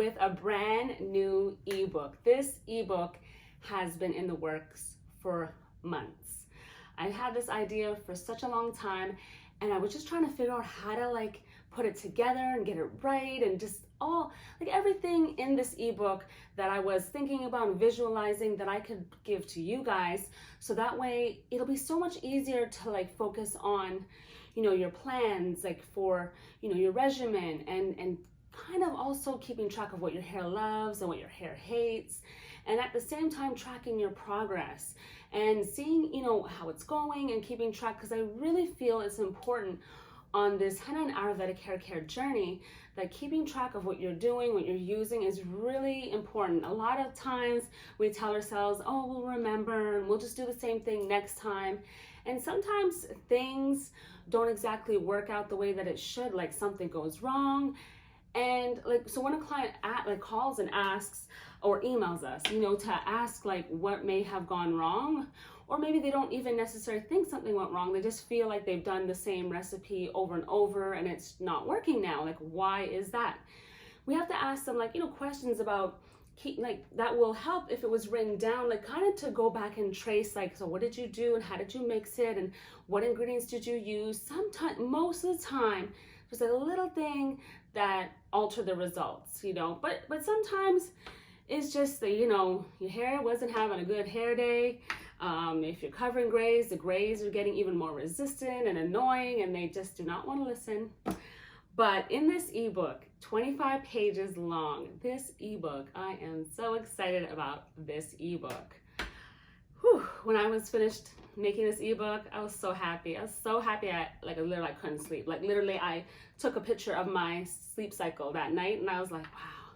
with a brand new ebook. This ebook has been in the works for months. I had this idea for such a long time, and I was just trying to figure out how to like put it together and get it right, and just all like everything in this ebook that I was thinking about and visualizing that I could give to you guys, so that way it'll be so much easier to like focus on, you know, your plans, like for, you know, your regimen, and kind of also keeping track of what your hair loves and what your hair hates, and at the same time tracking your progress and seeing, you know, how it's going and keeping track, because I really feel it's important on this henna and Ayurvedic hair care journey that keeping track of what you're doing, what you're using is really important. A lot of times we tell ourselves, oh, we'll remember and we'll just do the same thing next time. And sometimes things don't exactly work out the way that it should, like something goes wrong. And like, so when a client calls and asks or emails us, you know, to ask like what may have gone wrong, or maybe they don't even necessarily think something went wrong, they just feel like they've done the same recipe over and over and it's not working now. Like, why is that? We have to ask them, like, you know, questions about that will help if it was written down, like kind of to go back and trace, like, so what did you do and how did you mix it and what ingredients did you use? Sometimes, most of the time, there's a little thing that alter the results, you know, but sometimes it's just that, you know, your hair wasn't having a good hair day. If you're covering grays, the grays are getting even more resistant and annoying, and they just do not want to listen. But in this ebook, 25 pages long, this ebook, I am so excited about this ebook. Whew, when I was finished making this ebook, I was so happy. I was so happy I literally couldn't sleep. Like literally I took a picture of my sleep cycle that night and I was like, wow,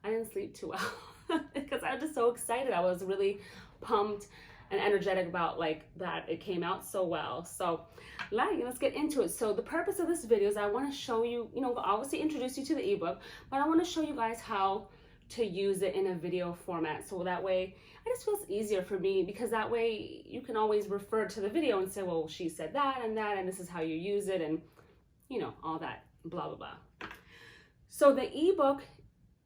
I didn't sleep too well because I was just so excited. I was really pumped and energetic about like that it came out so well. So let's get into it. So the purpose of this video is I want to show you, you know, obviously introduce you to the ebook, but I want to show you guys how to use it in a video format. So that way it just feels easier for me, because that way you can always refer to the video and say, well, she said that, and this is how you use it, and you know, all that blah, blah, blah. So the ebook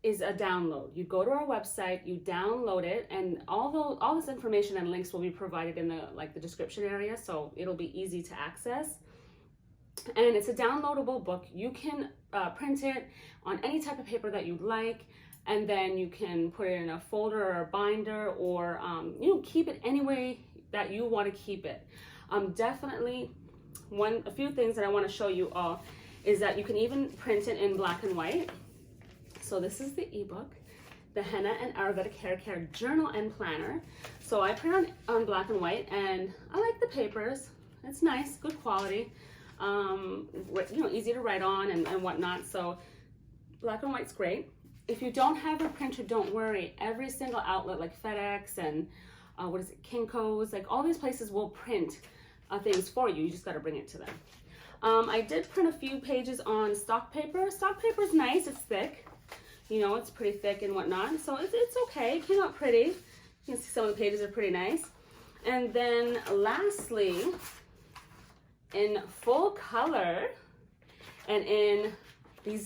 is a download. You go to our website, you download it, and all this information and links will be provided in the description area, so it'll be easy to access. And it's a downloadable book. You can print it on any type of paper that you'd like, and then you can put it in a folder or a binder, or you know, keep it any way that you want to keep it. Definitely a few things that I want to show you all is that you can even print it in black and white. So this is the ebook, the Henna and Ayurvedic Hair Care Journal and Planner. So I print on black and white, and I like the papers. It's nice, good quality, you know, easy to write on and whatnot. So black and white's great. If you don't have a printer, don't worry. Every single outlet like FedEx and Kinko's, like all these places will print things for you. You just got to bring it to them. I did print a few pages on stock paper. Stock paper is nice, it's thick. You know, it's pretty thick and whatnot, so it's okay. It came out pretty. You can see some of the pages are pretty nice. And then lastly, in full color and in these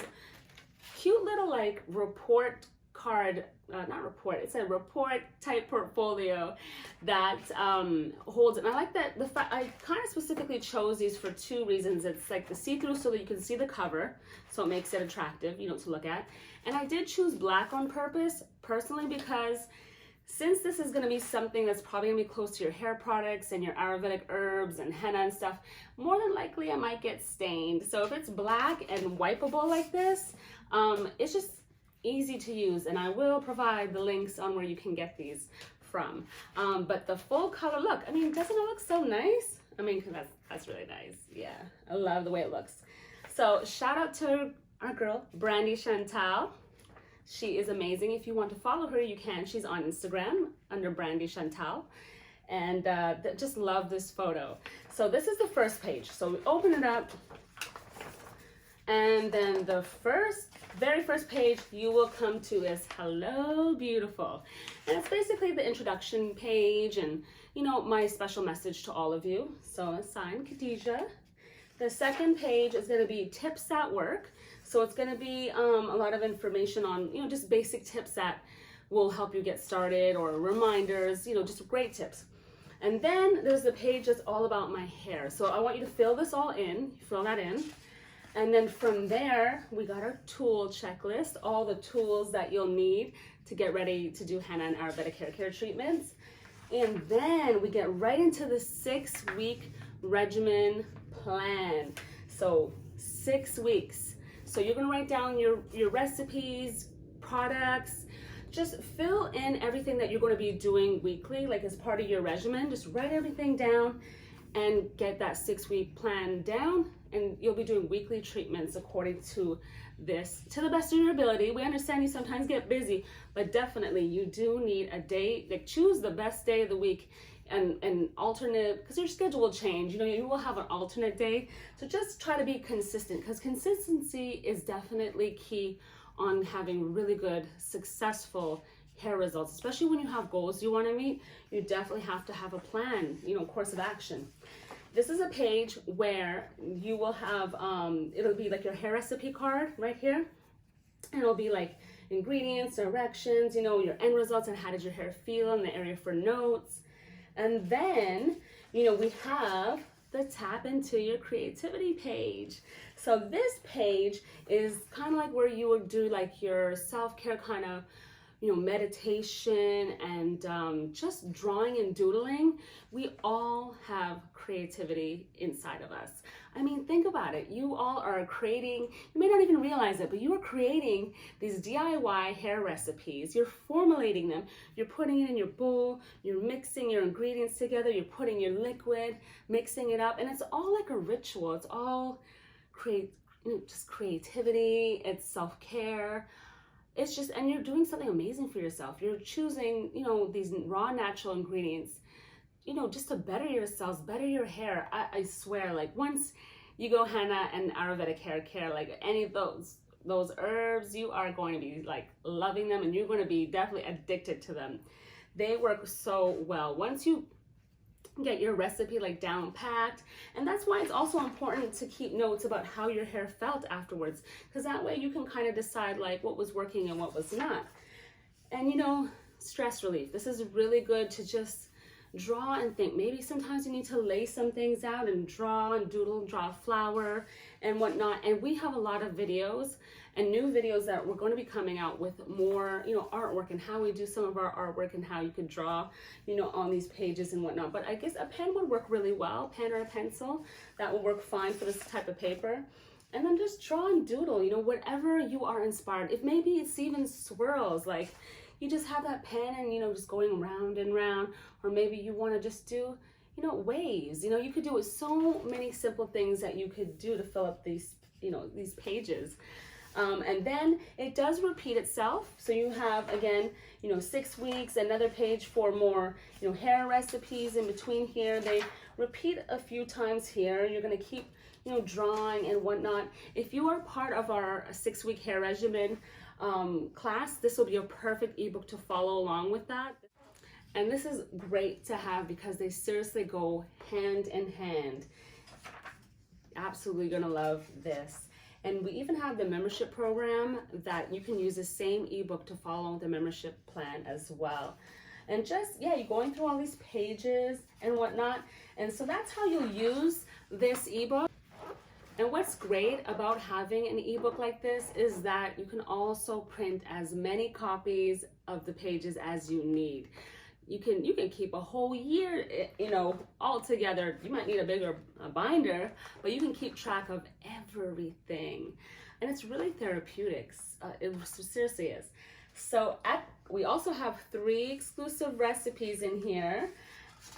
cute little like report card, it's a report type portfolio that holds it. And I like that I kind of specifically chose these for two reasons. It's like the see-through so that you can see the cover, so it makes it attractive, you know, to look at. And I did choose black on purpose personally because since this is going to be something that's probably going to be close to your hair products and your Ayurvedic herbs and henna and stuff, more than likely I might get stained. So if it's black and wipeable like this, it's just easy to use, and I will provide the links on where you can get these from. But the full color look, I mean, doesn't it look so nice? I mean, that's really nice. Yeah, I love the way it looks. So shout out to our girl, Brandy Chantal. She is amazing. If you want to follow her, you can. She's on Instagram under Brandy Chantal. And just love this photo. So this is the first page. So we open it up, and then the very first page you will come to is Hello Beautiful. And it's basically the introduction page and, you know, my special message to all of you. So it's signed Khadija. The second page is going to be tips at work. So it's going to be a lot of information on, just basic tips that will help you get started, or reminders, just great tips. And then there's the page that's all about my hair. So I want you to fill this all in, fill that in. And then from there, we got our tool checklist, all the tools that you'll need to get ready to do henna and Ayurvedic hair care treatments. And then we get right into the 6-week regimen plan. So 6 weeks. So you're gonna write down your recipes, products, just fill in everything that you're going to be doing weekly, like as part of your regimen. Just write everything down and get that 6-week plan down, and you'll be doing weekly treatments according to this, to the best of your ability. We understand you sometimes get busy, but definitely you do need a day, like choose the best day of the week and alternate, because your schedule will change. You will have an alternate day. So just try to be consistent, because consistency is definitely key on having really good, successful hair results, especially when you have goals you want to meet. You definitely have to have a plan, course of action. This is a page where you will have, it'll be like your hair recipe card right here. And it'll be like ingredients, directions, your end results, and how did your hair feel, in the area for notes. And then, we have the tap into your creativity page. So this page is kind of like where you would do like your self-care kind of, meditation and just drawing and doodling. We all have creativity inside of us. I mean, think about it. You all are creating, you may not even realize it, but you are creating these DIY hair recipes. You're formulating them. You're putting it in your bowl. You're mixing your ingredients together. You're putting your liquid, mixing it up. And it's all like a ritual. It's all just creativity. It's self-care. It's just, and you're doing something amazing for yourself. You're choosing, these raw natural ingredients, just to better yourselves, better your hair. I swear, like once you go henna and Ayurvedic hair care, like any of those herbs, you are going to be like loving them, and you're going to be definitely addicted to them. They work so well once you get your recipe like down packed. And that's why it's also important to keep notes about how your hair felt afterwards, because that way you can kind of decide like what was working and what was not. And stress relief, this is really good to just draw and think. Maybe sometimes you need to lay some things out and draw and doodle, draw a flower and whatnot. And we have a lot of videos and new videos that we're going to be coming out with more, artwork, and how we do some of our artwork and how you could draw, on these pages and whatnot. But I guess a pen would work really well, pen or a pencil, that will work fine for this type of paper. And then just draw and doodle, whatever you are inspired. If maybe it's even swirls, like you just have that pen and, just going round and round, or maybe you want to just do, waves. You could do so many simple things that you could do to fill up these, these pages. And then it does repeat itself. So you have, again, 6 weeks, another page for more, hair recipes in between here. They repeat a few times here. You're going to keep, drawing and whatnot. If you are part of our 6-week hair regimen class, this will be a perfect ebook to follow along with that. And this is great to have because they seriously go hand in hand. Absolutely gonna love this. And we even have the membership program that you can use the same ebook to follow the membership plan as well. And just, you're going through all these pages and whatnot. And so that's how you'll use this ebook. And what's great about having an ebook like this is that you can also print as many copies of the pages as you need. You can keep a whole year, all together. You might need a bigger binder, but you can keep track of everything. And it's really therapeutic. It seriously is. So we also have 3 exclusive recipes in here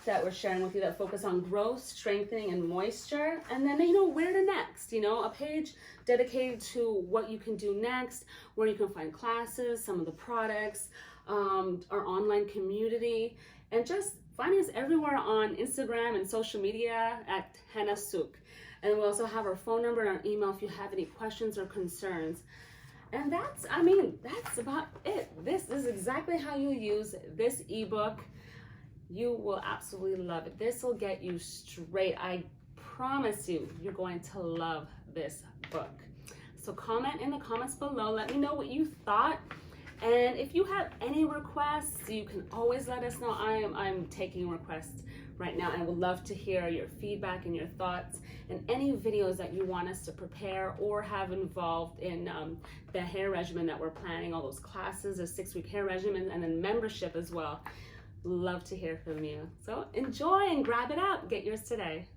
that we're sharing with you that focus on growth, strengthening, and moisture. And then, where to next, a page dedicated to what you can do next, where you can find classes, some of the products, our online community, and just find us everywhere on Instagram and social media at Henna Sooq. And we also have our phone number and our email if you have any questions or concerns. And that's about it. This is exactly how you use this ebook. You will absolutely love it. This will get you straight. I promise you, you're going to love this book. So comment in the comments below. Let me know what you thought. And if you have any requests, you can always let us know. I'm taking requests right now, and I would love to hear your feedback and your thoughts and any videos that you want us to prepare or have involved in the hair regimen that we're planning, all those classes, a 6-week hair regimen, and then membership as well. Love to hear from you. So enjoy and grab it out. Get yours today.